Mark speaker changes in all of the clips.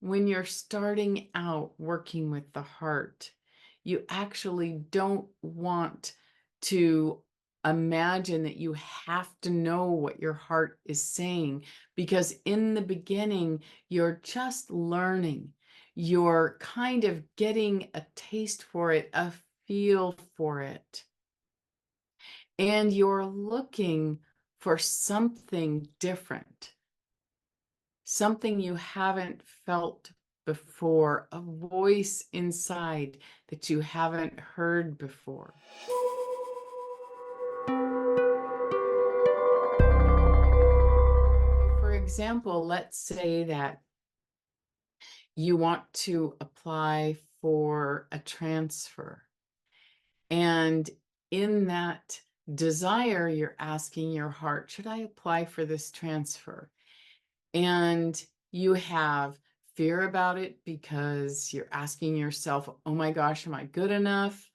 Speaker 1: when you're starting out working with the heart, you actually don't want to imagine that you have to know what your heart is saying, because in the beginning, you're just learning. You're kind of getting a taste for it, a feel for it, and you're looking for something different, something you haven't felt before, a voice inside that you haven't heard before. For example, let's say that you want to apply for a transfer. And in that desire, you're asking your heart, should I apply for this transfer? And you have fear about it because you're asking yourself, oh my gosh, am I good enough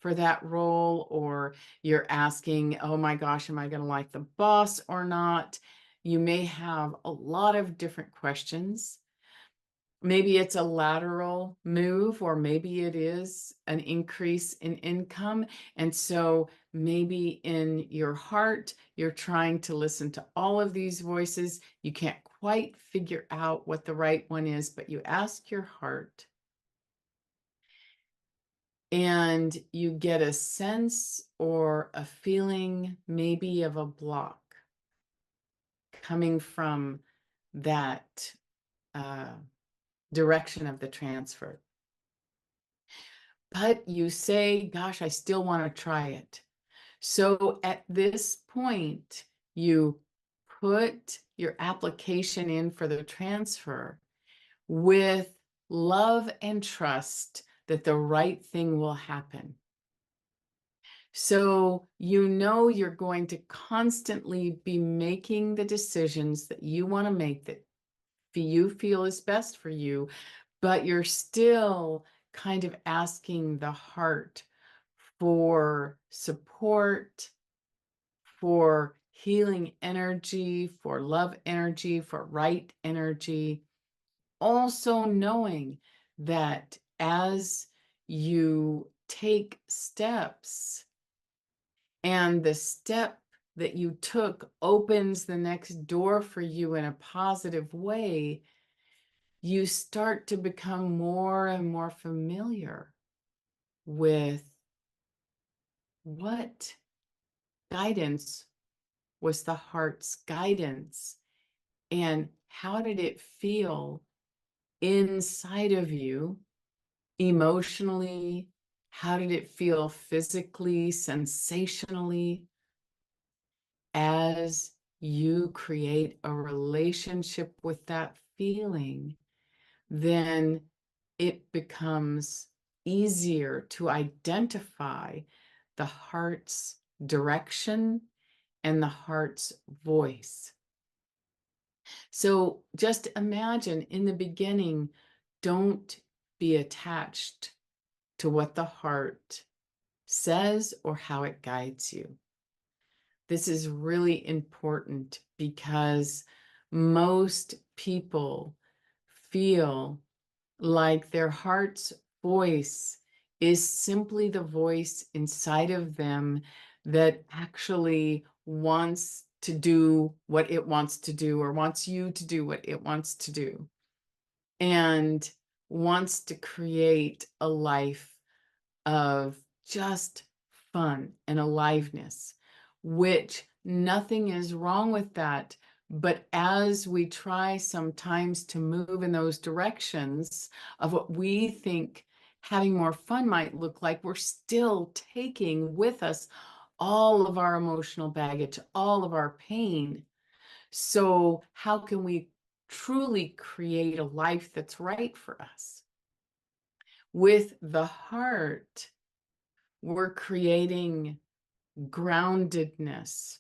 Speaker 1: for that role? Or you're asking, oh my gosh, am I going to like the boss or not? You may have a lot of different questions. Maybe it's a lateral move, or maybe it is an increase in income. And so maybe in your heart, you're trying to listen to all of these voices. You can't quite figure out what the right one is, but you ask your heart and you get a sense or a feeling maybe of a block coming from that direction of the transfer. But you say, gosh, I still want to try it. So at this point, you put your application in for the transfer with love and trust that the right thing will happen. So you know you're going to constantly be making the decisions that you want to make, that you feel is best for you, but you're still kind of asking the heart for support, for healing energy, for love energy, for right energy. Also knowing that as you take steps and the step that you took opens the next door for you in a positive way, you start to become more and more familiar with what guidance was the heart's guidance, and how did it feel inside of you emotionally? How did it feel physically, sensationally, as you create a relationship with that feeling? Then it becomes easier to identify the heart's direction and the heart's voice. So just imagine in the beginning, don't be attached to what the heart says or how it guides you. This is really important because most people feel like their heart's voice is simply the voice inside of them that actually wants to do what it wants to do, or wants you to do what it wants to do, and wants to create a life of just fun and aliveness, which nothing is wrong with that. But as we try sometimes to move in those directions of what we think having more fun might look like, we're still taking with us all of our emotional baggage, all of our pain. So how can we truly create a life that's right for us? With the heart, we're creating groundedness.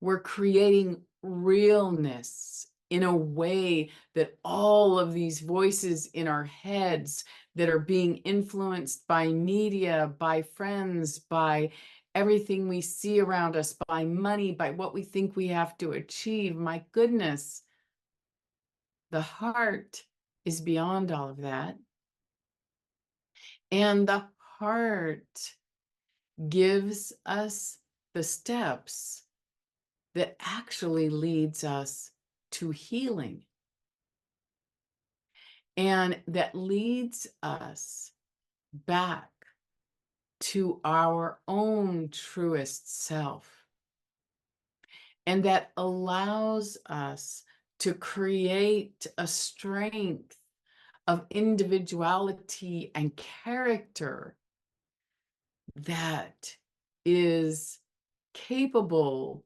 Speaker 1: We're creating realness in a way that all of these voices in our heads that are being influenced by media, by friends, by everything we see around us, by money, by what we think we have to achieve. My goodness, the heart is beyond all of that. And the heart gives us the steps that actually leads us to healing, and that leads us back to our own truest self, and that allows us to create a strength of individuality and character that is capable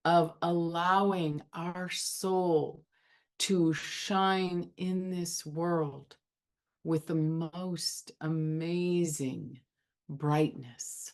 Speaker 1: of allowing our soul to shine in this world with the most amazing brightness.